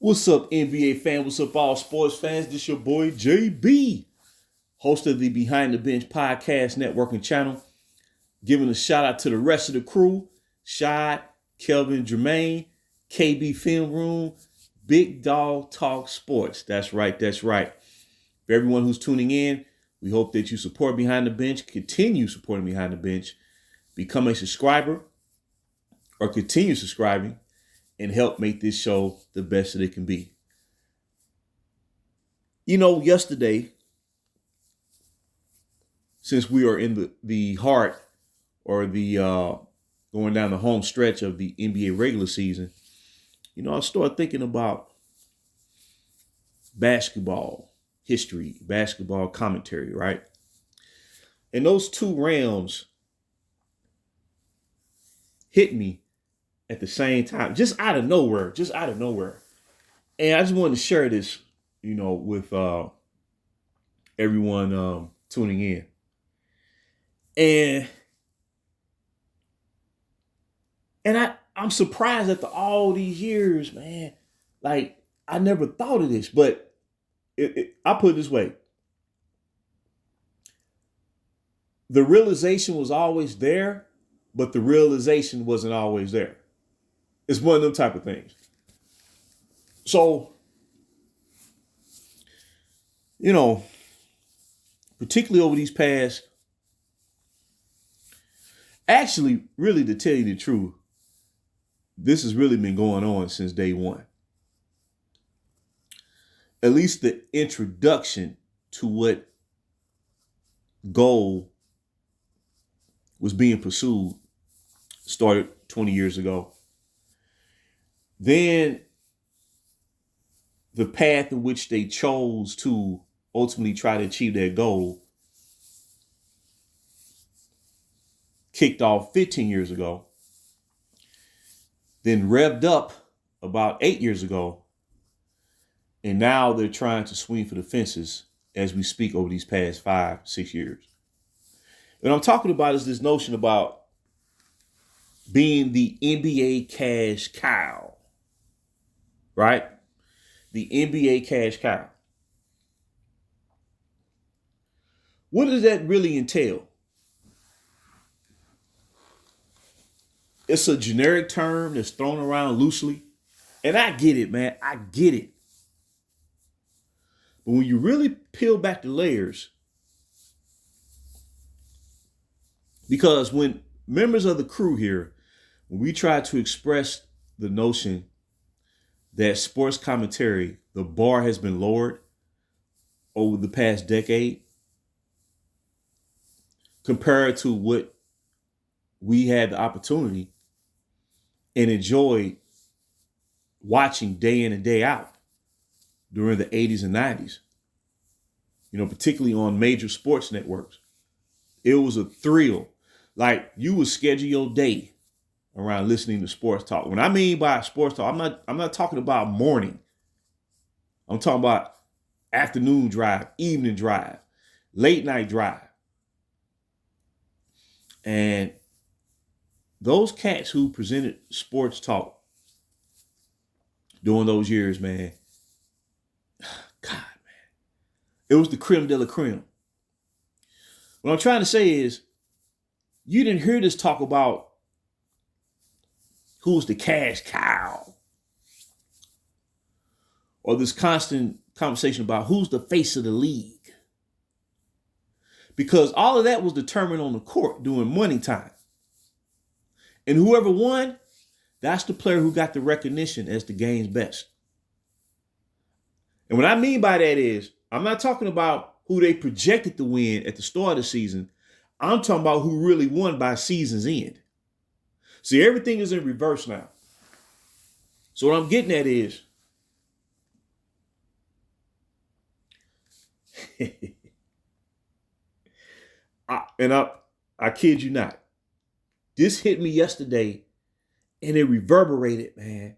What's up, NBA fan? What's up, all sports fans? This your boy JB, host of the Behind the Bench podcast network and channel. Giving a shout out to the rest of the crew: Shad, Kelvin, Jermaine, KB Film Room, Big Dog Talk Sports. That's right. For everyone who's tuning in, we hope that you support Behind the Bench, continue supporting Behind the Bench, become a subscriber, or continue subscribing, and help make this show the best that it can be. You know, yesterday, since we are in the heart or the going down the home stretch of the NBA regular season, you know, I started thinking about basketball history, basketball commentary, right? And those two realms hit me at the same time, just out of nowhere. And I just wanted to share this, you know, with everyone tuning in. And I'm surprised after all these years, man. Like, I never thought of this, but I put it this way. The realization was always there, but the realization wasn't always there. It's one of them type of things. So, you know, particularly over these past, actually, really to tell you the truth, this has really been going on since day one. At least the introduction to what goal was being pursued started 20 years ago. Then the path in which they chose to ultimately try to achieve their goal kicked off 15 years ago, then revved up about 8 years ago, and now they're trying to swing for the fences as we speak over these past 5-6 years. What I'm talking about is this notion about being the NBA cash cow. Right? The NBA cash cow. What does that really entail? It's a generic term that's thrown around loosely. And I get it, man. I get it. But when you really peel back the layers, because when members of the crew here, when we try to express the notion that sports commentary, the bar has been lowered over the past decade compared to what we had the opportunity and enjoyed watching day in and day out during the 80s and 90s, you know, particularly on major sports networks. It was a thrill. Like, you would schedule your day around listening to sports talk. When I mean by sports talk, I'm not talking about morning. I'm talking about afternoon drive, evening drive, late night drive. And those cats who presented sports talk during those years, man, God, man, it was the creme de la creme. What I'm trying to say is, you didn't hear this talk about who's the cash cow, or this constant conversation about who's the face of the league. Because all of that was determined on the court during money time. And whoever won, that's the player who got the recognition as the game's best. And what I mean by that is, I'm not talking about who they projected to win at the start of the season. I'm talking about who really won by season's end. See, everything is in reverse now. So what I'm getting at is, I kid you not, this hit me yesterday and it reverberated, man.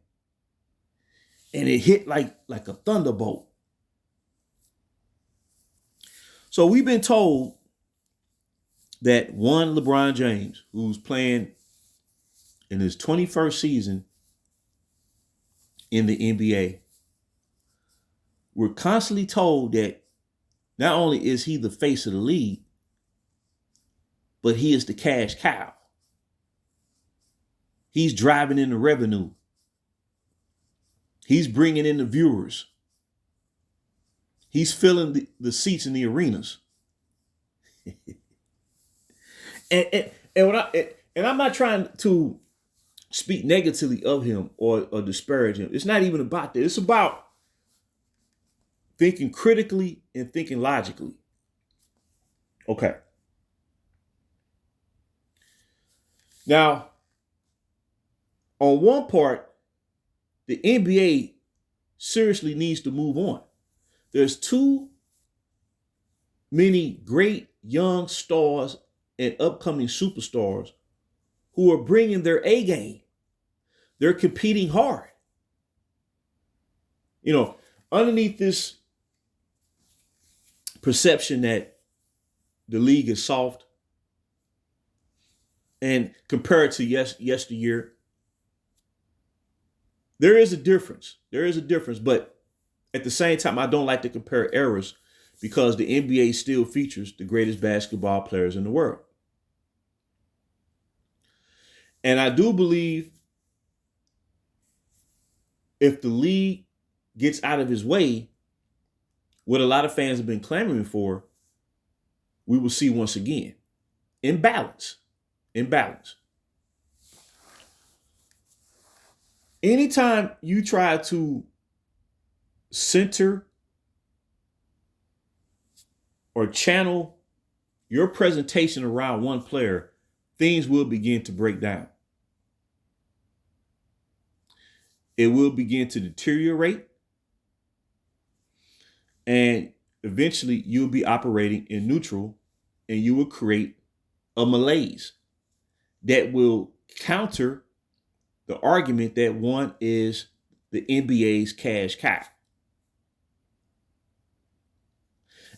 And it hit like a thunderbolt. So we've been told that one LeBron James, who's playing in his 21st season in the NBA, we're constantly told that not only is he the face of the league, but he is the cash cow. He's driving in the revenue. He's bringing in the viewers. He's filling the seats in the arenas. and I'm not trying to speak negatively of him or disparage him. It's not even about that. It's about thinking critically and thinking logically. Okay. Now, on one part, the NBA seriously needs to move on. There's too many great young stars and upcoming superstars who are bringing their A game. They're competing hard. You know, underneath this perception that the league is soft and compared to yesteryear, there is a difference. There is a difference, but at the same time, I don't like to compare eras because the NBA still features the greatest basketball players in the world. And I do believe if the league gets out of his way, what a lot of fans have been clamoring for, we will see once again imbalance. Anytime you try to center or channel your presentation around one player, things will begin to break down. It will begin to deteriorate. And eventually you'll be operating in neutral and you will create a malaise that will counter the argument that one is the NBA's cash cow.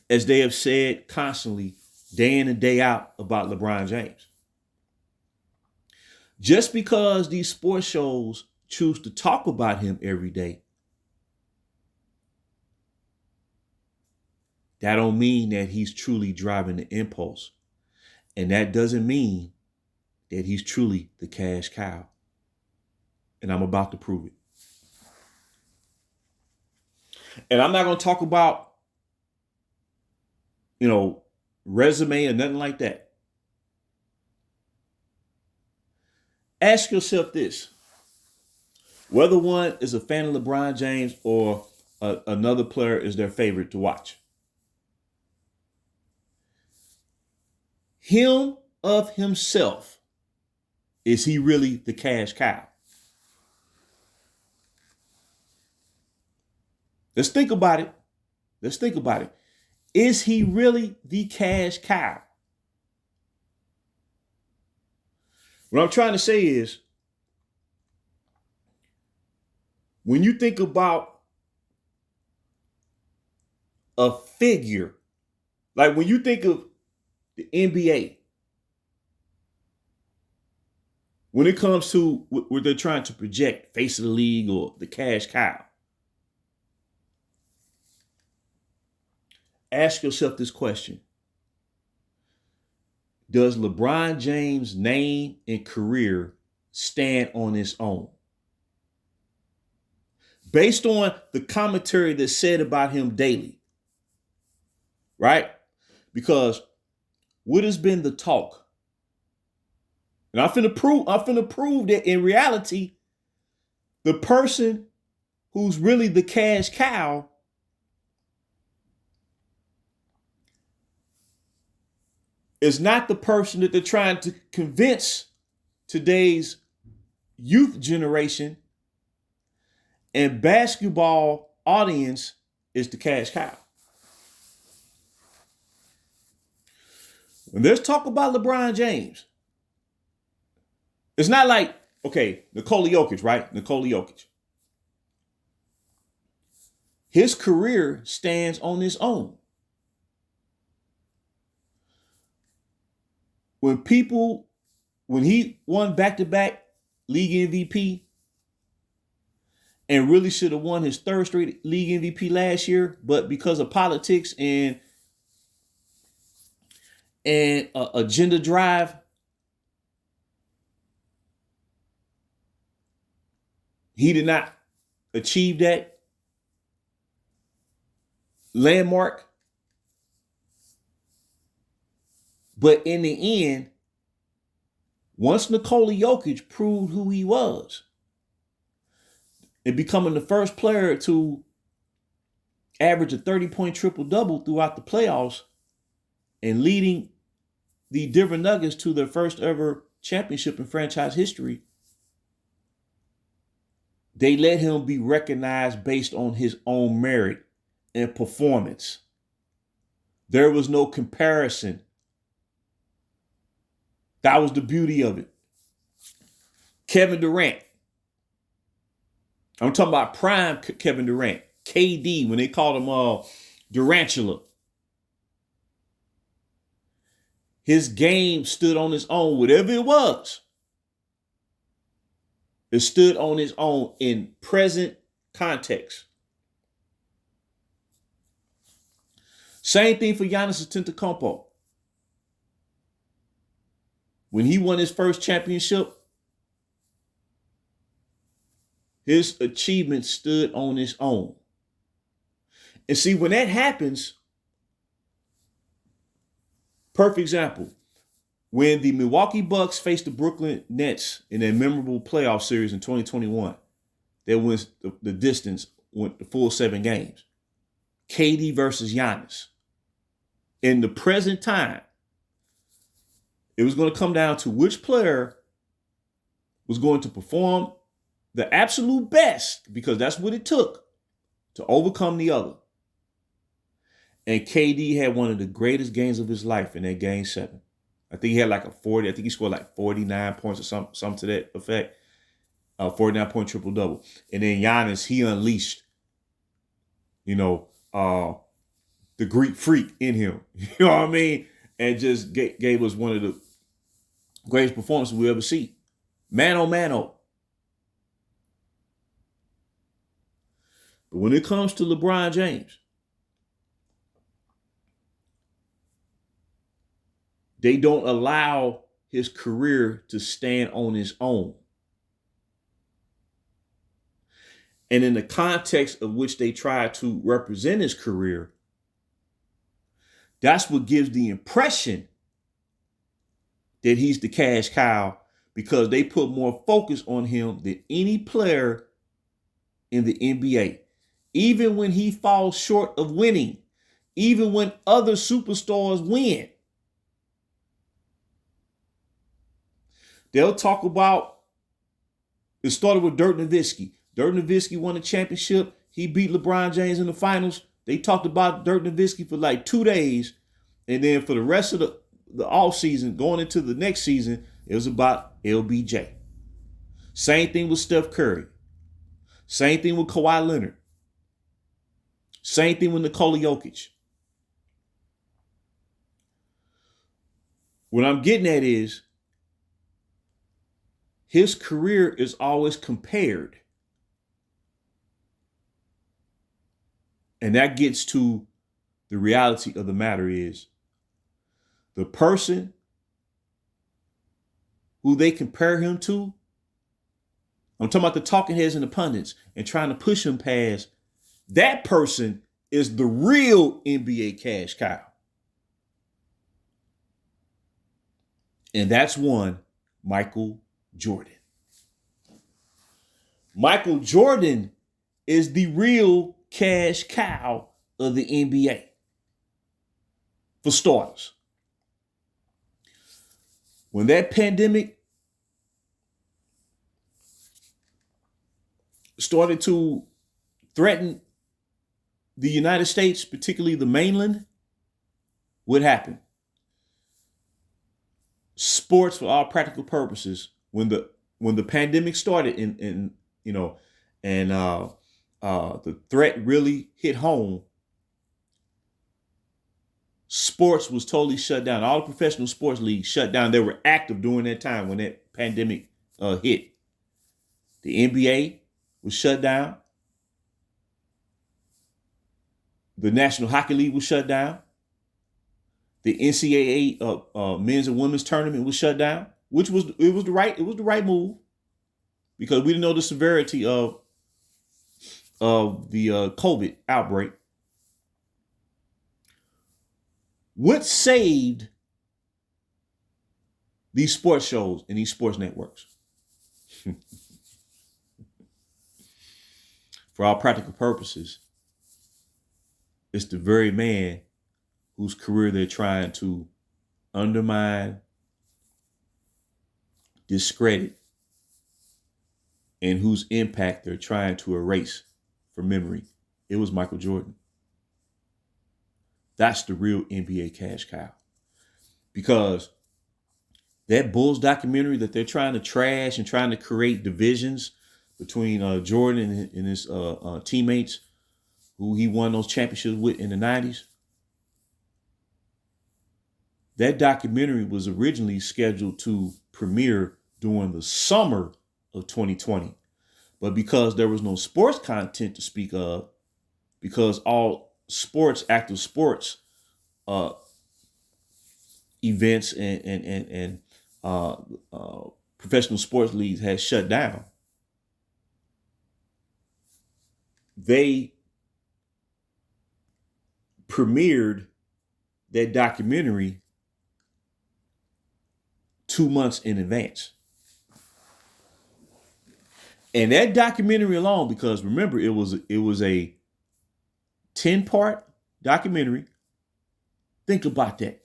As they have said constantly, day in and day out about LeBron James. Just because these sports shows choose to talk about him every day, that don't mean that he's truly driving the impulse. And that doesn't mean that he's truly the cash cow. And I'm about to prove it. And I'm not going to talk about, resume or nothing like that. Ask yourself this. Whether one is a fan of LeBron James or another player is their favorite to watch. Him of himself, is he really the cash cow? Let's think about it. Is he really the cash cow? What I'm trying to say is, when you think about a figure, like when you think of the NBA, when it comes to what they're trying to project, face of the league or the cash cow, ask yourself this question. Does LeBron James' name and career stand on its own? Based on the commentary that's said about him daily, right? Because what has been the talk? And I'm finna prove that in reality, the person who's really the cash cow is not the person that they're trying to convince today's youth generation and basketball audience is the cash cow. When there's talk about LeBron James, it's not like, okay, Nikola Jokic, right? Nikola Jokic. His career stands on its own. When he won back-to-back league MVP and really should have won his third straight league MVP last year, but because of politics and agenda drive, he did not achieve that landmark. But in the end, once Nikola Jokic proved who he was and becoming the first player to average a 30-point triple-double throughout the playoffs and leading the Denver Nuggets to their first ever championship in franchise history, they let him be recognized based on his own merit and performance. There was no comparison. That was the beauty of it. Kevin Durant. I'm talking about prime Kevin Durant. KD, when they called him Durantula. His game stood on its own, whatever it was. It stood on its own in present context. Same thing for Giannis Antetokounmpo. When he won his first championship, his achievement stood on its own. And see, when that happens, perfect example, when the Milwaukee Bucks faced the Brooklyn Nets in their memorable playoff series in 2021, they went the distance, went the full 7 games. KD versus Giannis. In the present time, it was going to come down to which player was going to perform the absolute best, because that's what it took to overcome the other. And KD had one of the greatest games of his life in that game 7. I think he had like a 40. I think he scored like 49 points or something to that effect. 49-point triple-double. And then Giannis, he unleashed, the Greek freak in him. You know what I mean? And just gave us one of the greatest performances we ever see. Mano. But when it comes to LeBron James, they don't allow his career to stand on its own. And in the context of which they try to represent his career, that's what gives the impression that he's the cash cow, because they put more focus on him than any player in the NBA. Even when he falls short of winning, even when other superstars win, they'll talk about, it started with Dirk Nowitzki. Dirk Nowitzki won the championship. He beat LeBron James in the finals. They talked about Dirk Nowitzki for like 2 days. And then for the rest of the offseason, going into the next season, it was about LBJ. Same thing with Steph Curry. Same thing with Kawhi Leonard. Same thing with Nikola Jokic. What I'm getting at is, his career is always compared. And that gets to the reality of the matter is, the person who they compare him to, I'm talking about the talking heads and the pundits, and trying to push him past, that person is the real NBA cash cow. And that's one, Michael Jordan. Michael Jordan is the real cash cow of the NBA. For starters, when that pandemic started to threaten the United States, particularly the mainland, what happened? Sports, for all practical purposes, when the pandemic started and the threat really hit home, sports was totally shut down. All the professional sports leagues shut down. They were active during that time when that pandemic hit. The NBA was shut down. The National Hockey League was shut down. The NCAA men's and women's tournament was shut down, which was the right move because we didn't know the severity of the COVID outbreak. What saved these sports shows and these sports networks? For all practical purposes, it's the very man whose career they're trying to undermine, discredit, and whose impact they're trying to erase from memory. It was Michael Jordan. That's the real NBA cash cow. Because that Bulls documentary that they're trying to trash and trying to create divisions between Jordan and his teammates who he won those championships with in the 90s. That documentary was originally scheduled to premiere during the summer of 2020. But because there was no sports content to speak of, because all active sports events and professional sports leagues had shut down, they premiered that documentary 2 months in advance. And that documentary alone, because remember, it was a 10-part documentary. Think about that.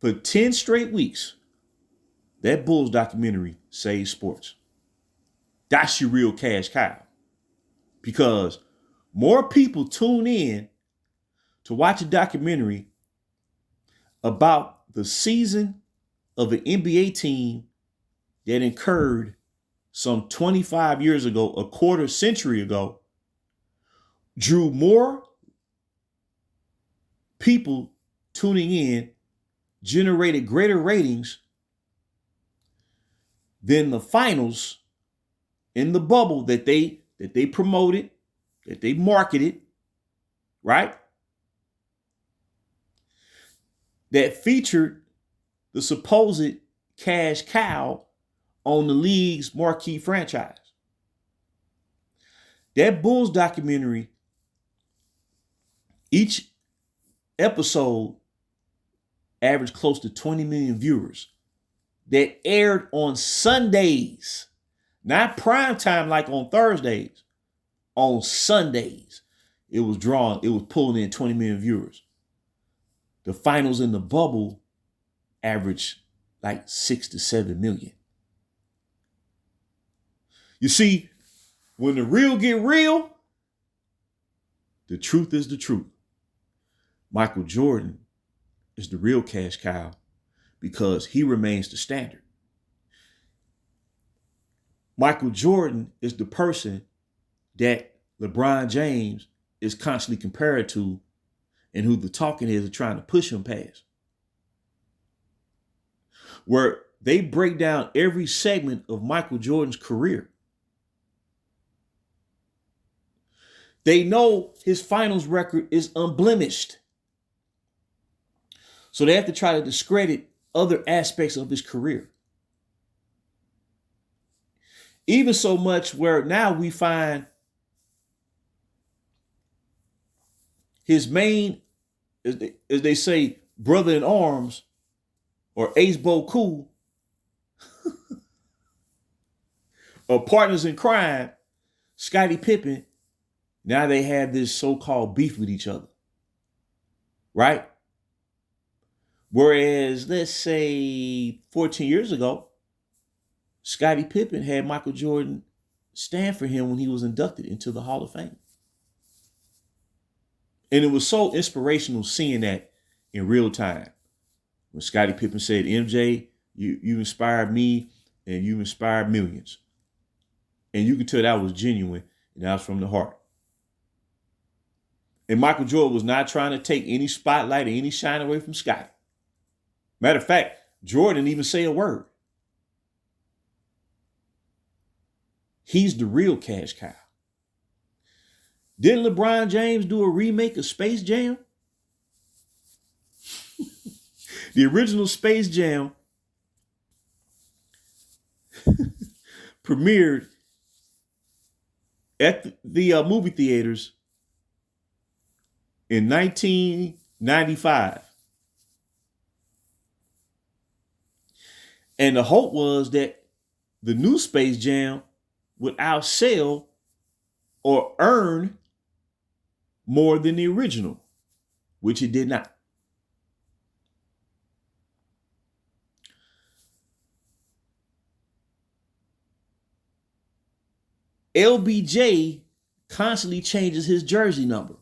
For 10 straight weeks, that Bulls documentary saved sports. That's your real cash cow. Because more people tune in to watch a documentary about the season of an NBA team that incurred some 25 years ago, a quarter century ago, drew more people tuning in, generated greater ratings than the finals in the bubble that they promoted, that they marketed, right? That featured the supposed cash cow on the league's marquee franchise. That Bulls documentary, each episode averaged close to 20 million viewers. That aired on Sundays, not prime time like on Thursdays, on Sundays. It was pulling in 20 million viewers. The finals in the bubble averaged like 6 to 7 million. You see, when the real get real, the truth is the truth. Michael Jordan is the real cash cow because he remains the standard. Michael Jordan is the person that LeBron James is constantly compared to and who the talking heads are trying to push him past. Where they break down every segment of Michael Jordan's career. They know his finals record is unblemished. So they have to try to discredit other aspects of his career. Even so much where now we find his main, as they say, brother in arms, or ace bo cool, or partners in crime, Scottie Pippen, now they have this so-called beef with each other. Right? Whereas, let's say 14 years ago, Scottie Pippen had Michael Jordan stand for him when he was inducted into the Hall of Fame. And it was so inspirational seeing that in real time. When Scottie Pippen said, MJ, you inspired me and you inspired millions. And you could tell that was genuine and that was from the heart. And Michael Jordan was not trying to take any spotlight or any shine away from Scottie. Matter of fact, Jordan didn't even say a word. He's the real cash cow. Didn't LeBron James do a remake of Space Jam? The original Space Jam premiered at the movie theaters in 1995. And the hope was that the new Space Jam would outsell or earn more than the original, which it did not. LBJ constantly changes his jersey number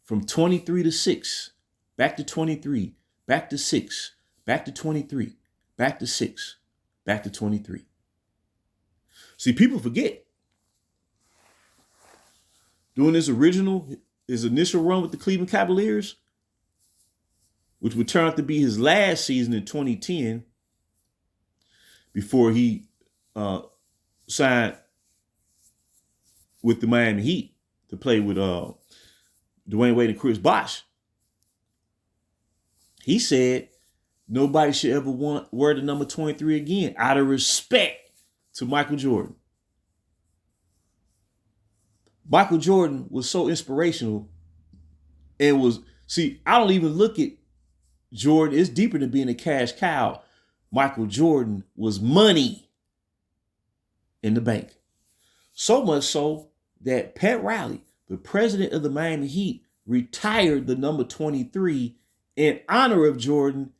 from 23 to 6, back to 23, back to 6, back to 23, back to 6, back to 23. See, people forget. Doing his initial run with the Cleveland Cavaliers, which would turn out to be his last season in 2010, before he signed with the Miami Heat to play with Dwayne Wade and Chris Bosh. He said nobody should ever wear the number 23 again, out of respect to Michael Jordan. Michael Jordan was so inspirational and I don't even look at Jordan. It's deeper than being a cash cow. Michael Jordan was money in the bank. So much so that Pat Riley, the president of the Miami Heat, retired the number 23 in honor of Jordan,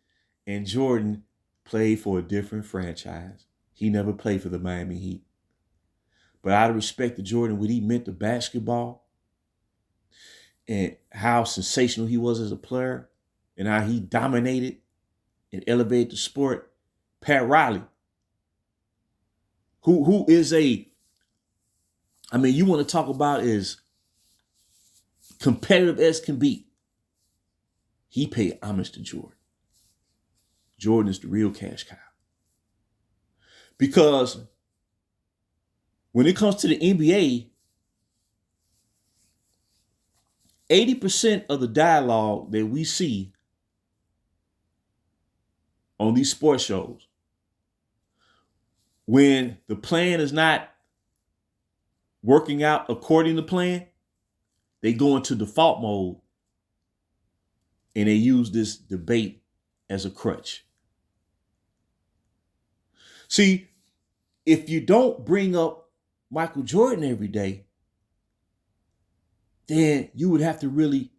and Jordan played for a different franchise. He never played for the Miami Heat. But out of respect to Jordan, what he meant to basketball and how sensational he was as a player and how he dominated and elevated the sport, Pat Riley, who is you want to talk about as competitive as can be. He paid homage to Jordan. Jordan is the real cash cow. Because when it comes to the NBA, 80% of the dialogue that we see on these sports shows, when the plan is not working out according to plan, they go into default mode and they use this debate as a crutch. See, if you don't bring up Michael Jordan every day, then you would have to really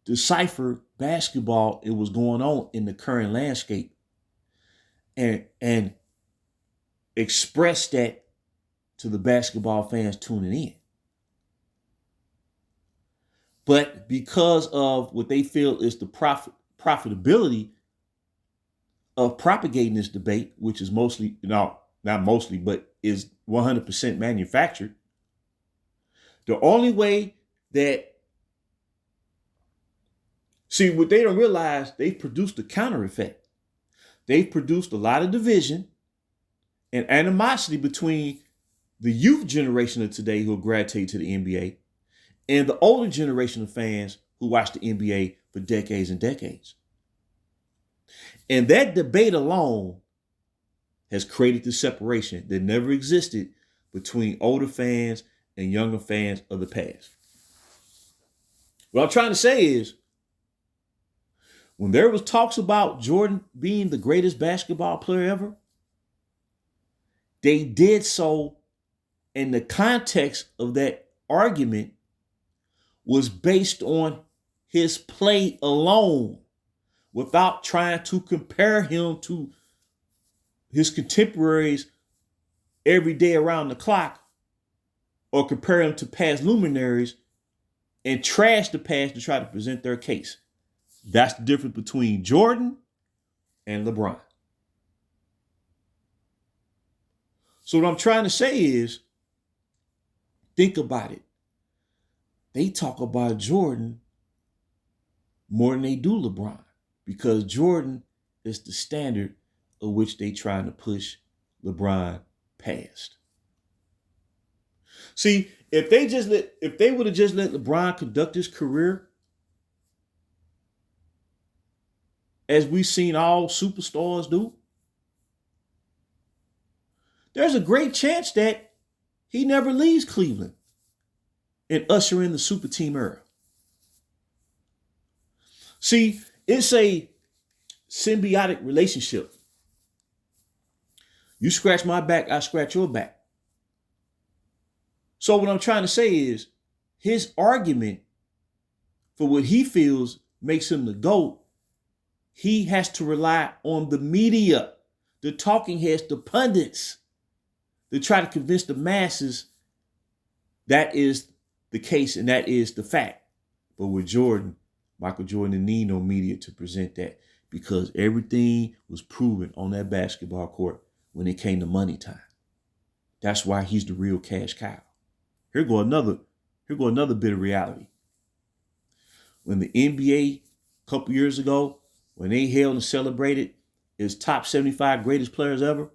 decipher basketball and what's going on in the current landscape and express that to the basketball fans tuning in. But because of what they feel is the profitability of propagating this debate, which is mostly, not mostly, but is 100% manufactured, the only way that, see, what they don't realize, they've produced a counter effect. They've produced a lot of division and animosity between the youth generation of today who gravitate to the NBA and the older generation of fans who watch the NBA for decades and decades. And that debate alone has created the separation that never existed between older fans and younger fans of the past. What I'm trying to say is, when there was talks about Jordan being the greatest basketball player ever, they did so in the context of that argument was based on his play alone, without trying to compare him to his contemporaries every day around the clock, or compare him to past luminaries and trash the past to try to present their case. That's the difference between Jordan and LeBron. So what I'm trying to say is, think about it. They talk about Jordan more than they do LeBron, because Jordan is the standard of which they trying to push LeBron past. See, if they would have just let LeBron conduct his career as we've seen all superstars do, there's a great chance that he never leaves Cleveland and usher in the super team era. See, it's a symbiotic relationship. You scratch my back, I scratch your back. So what I'm trying to say is his argument for what he feels makes him the GOAT, he has to rely on the media, the talking heads, the pundits, to try to convince the masses that is the case and that is the fact. But with Jordan, Michael Jordan didn't need no media to present that because everything was proven on that basketball court when it came to money time. That's why he's the real cash cow. Here go another bit of reality. When the NBA a couple years ago, when they held and celebrated its top 75 greatest players ever,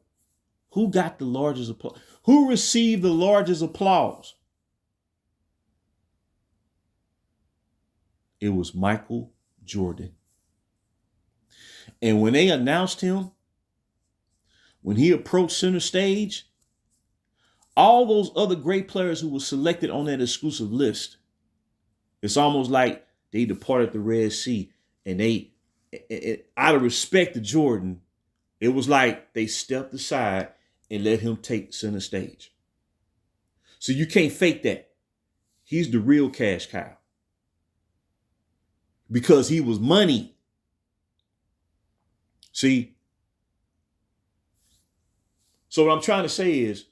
who got the largest applause? Who received the largest applause? It was Michael Jordan. And when they announced him, when he approached center stage, all those other great players who were selected on that exclusive list, it's almost like they departed the Red Sea and they, out of respect to Jordan, it was like they stepped aside and let him take center stage. So you can't fake that. He's the real cash cow. Because he was money. See? So what I'm trying to say is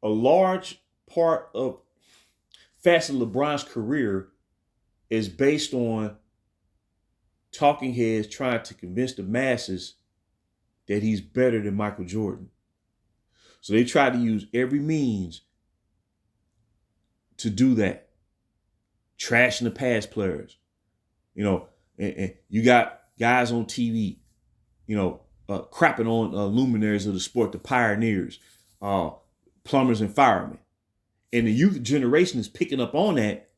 a large part of facet of LeBron's career is based on talking heads trying to convince the masses that he's better than Michael Jordan. So they try to use every means to do that. Trashing the past players. You know, and you got guys on TV, you know, crapping on luminaries of the sport, the pioneers, plumbers and firemen. And the youth generation is picking up on that,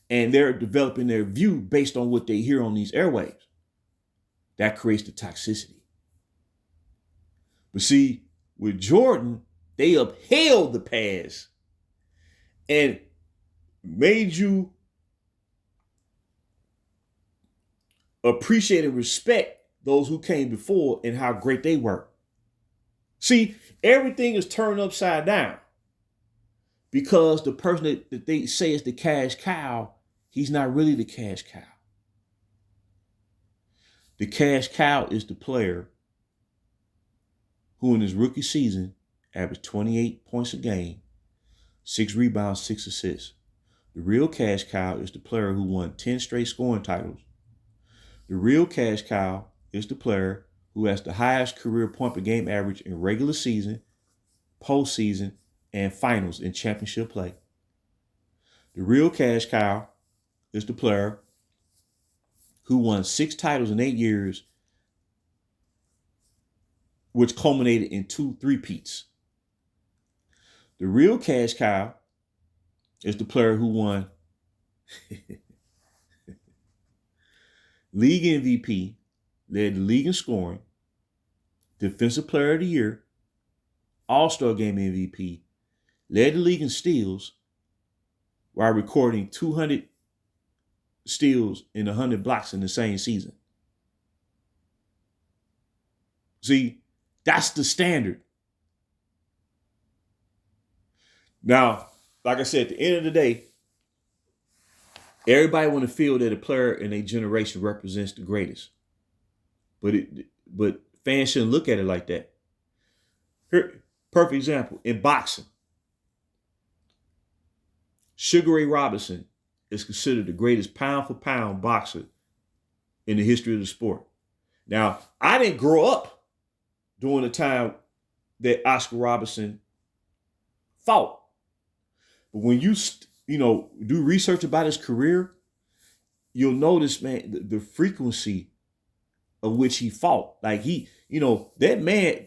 and they're developing their view based on what they hear on these airwaves. That creates the toxicity. But see, with Jordan, they upheld the past and made you appreciate and respect those who came before and how great they were. See, everything is turned upside down because the person that they say is the cash cow, he's not really the cash cow. The cash cow is the player who in his rookie season averaged 28 points a game, 6 rebounds, 6 assists. The real cash cow is the player who won 10 straight scoring titles. The real cash cow is the player who has the highest career point per game average in regular season, postseason, and finals in championship play. The real cash cow is the player who won 6 titles in 8 years, which culminated in 2 three-peats. The real cash cow is the player who won league MVP, led the league in scoring, defensive player of the year, all-star game MVP, led the league in steals while recording 200 steals and 100 blocks in the same season. See, that's the standard. Now, like I said, at the end of the day, everybody want to feel that a player in a generation represents the greatest. But fans shouldn't look at it like that. Here, perfect example, in boxing, Sugar Ray Robinson is considered the greatest pound-for-pound boxer in the history of the sport. Now, I didn't grow up during the time that Oscar Robertson fought. But when you do research about his career, you'll notice, man, the frequency of which he fought. Like that man,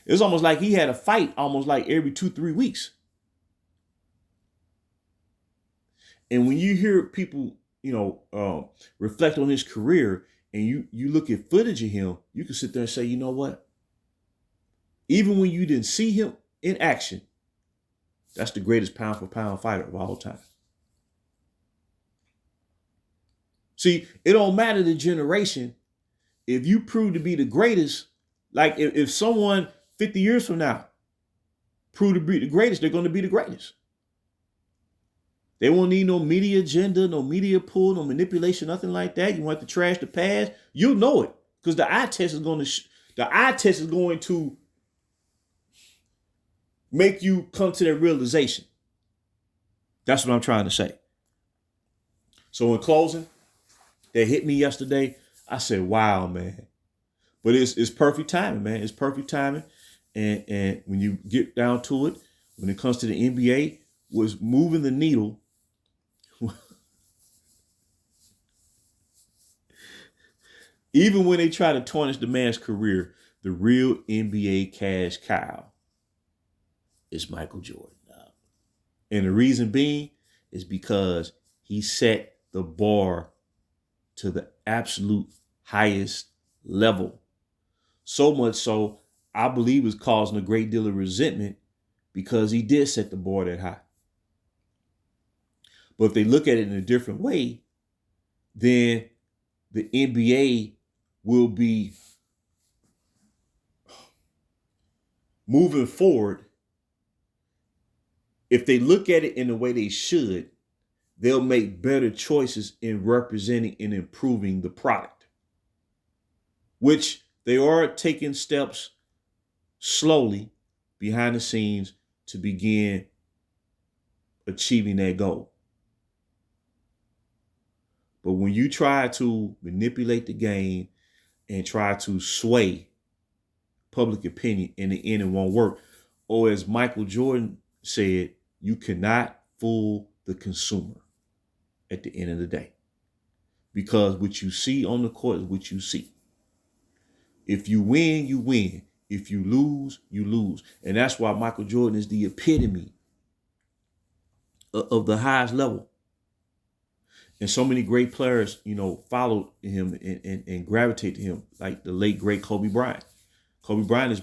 it's almost like he had a fight almost like every 2-3 weeks. And when you hear people, reflect on his career, and you look at footage of him, you can sit there and say, you know what? Even when you didn't see him in action, that's the greatest pound for pound fighter of all time. See, it don't matter the generation. If you prove to be the greatest, like if someone 50 years from now prove to be the greatest, they're going to be the greatest. They won't need no media agenda, no media pull, no manipulation, nothing like that. You want to trash the past, you'll know it, because the eye test is going to make you come to that realization. That's what I'm trying to say. So in closing, that hit me yesterday. I said, wow, man. But it's perfect timing, man. It's perfect timing. And when you get down to it, when it comes to the NBA, was moving the needle. Even when they try to tarnish the man's career, the real NBA cash cow is Michael Jordan. And the reason being is because he set the bar to the absolute highest level. So much so, I believe it's causing a great deal of resentment because he did set the bar that high. But if they look at it in a different way, then the NBA will be moving forward. If they look at it in the way they should, they'll make better choices in representing and improving the product, which they are taking steps slowly behind the scenes to begin achieving that goal. But when you try to manipulate the game and try to sway public opinion, in the end, it won't work. Or as Michael Jordan said, you cannot fool the consumer at the end of the day. Because what you see on the court is what you see. If you win, you win. If you lose, you lose. And that's why Michael Jordan is the epitome of the highest level. And so many great players, followed him and gravitate to him, like the late, great Kobe Bryant. Kobe Bryant has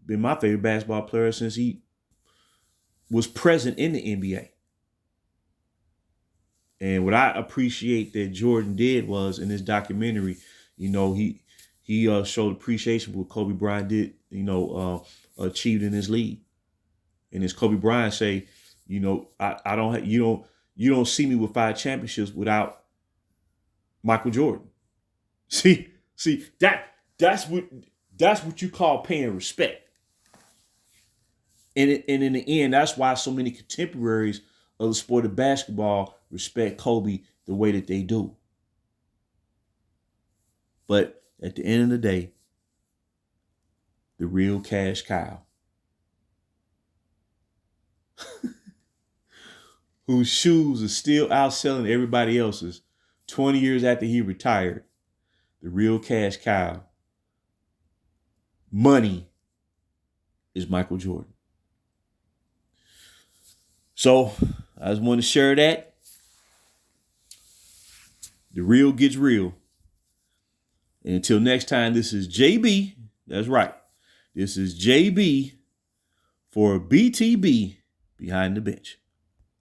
been my favorite basketball player since he was present in the NBA. And what I appreciate that Jordan did was, in this documentary, he showed appreciation for what Kobe Bryant did, achieved in his league. And as Kobe Bryant say, I don't, you don't see me with 5 championships without Michael Jordan. See, that's what you call paying respect. And in the end, that's why so many contemporaries of the sport of basketball respect Kobe the way that they do. But at the end of the day, the real cash cow, whose shoes are still outselling everybody else's 20 years after he retired, the real cash cow, money, is Michael Jordan. So I just want to share that. The real gets real. And until next time, this is JB. That's right. This is JB for BTB Behind the Bench.